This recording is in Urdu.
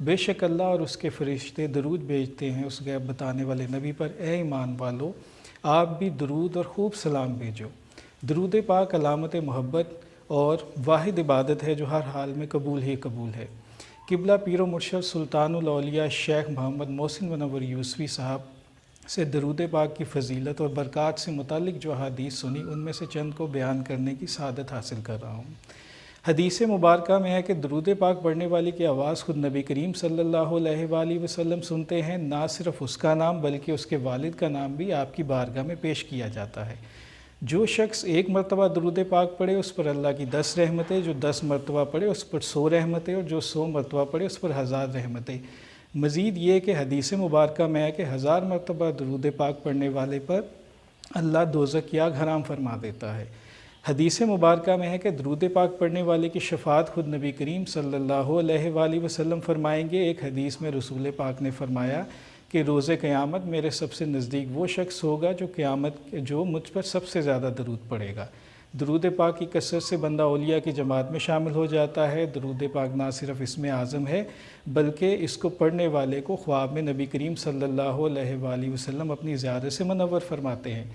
بے شک اللہ اور اس کے فرشتے درود بھیجتے ہیں اس غیب بتانے والے نبی پر۔ اے ایمان والو، آپ بھی درود اور خوب سلام بھیجو۔ درود پاک علامت محبت اور واحد عبادت ہے جو ہر حال میں قبول ہی قبول ہے۔ قبلہ پیر و مرشد سلطان الاولیاء شیخ محمد محسن منور یوسفی صاحب سے درود پاک کی فضیلت اور برکات سے متعلق جو احادیث سنی ان میں سے چند کو بیان کرنے کی سعادت حاصل کر رہا ہوں۔ حدیث مبارکہ میں ہے کہ درود پاک پڑھنے والی کی آواز خود نبی کریم صلی اللہ علیہ وآلہ وسلم سنتے ہیں۔ نہ صرف اس کا نام بلکہ اس کے والد کا نام بھی آپ کی بارگاہ میں پیش کیا جاتا ہے۔ جو شخص ایک مرتبہ درود پاک پڑھے اس پر اللہ کی 10 رحمتیں، جو 10 مرتبہ پڑھے اس پر 100 رحمتیں، اور جو 100 مرتبہ پڑھے اس پر 1000 رحمتیں۔ مزید یہ کہ حدیث مبارکہ میں ہے کہ 1000 مرتبہ درود پاک پڑھنے والے پر اللہ دوزخ کی آگ حرام فرما دیتا ہے۔ حدیث مبارکہ میں ہے کہ درود پاک پڑھنے والے کی شفاعت خود نبی کریم صلی اللہ علیہ وآلہ وسلم فرمائیں گے۔ ایک حدیث میں رسول پاک نے فرمایا کہ روز قیامت میرے سب سے نزدیک وہ شخص ہوگا جو مجھ پر سب سے زیادہ درود پڑھے گا۔ درود پاک کی کثرت سے بندہ اولیاء کی جماعت میں شامل ہو جاتا ہے۔ درود پاک نہ صرف اسم اعظم ہے بلکہ اس کو پڑھنے والے کو خواب میں نبی کریم صلی اللہ علیہ وآلہ وسلم اپنی زیارت سے منور فرماتے ہیں۔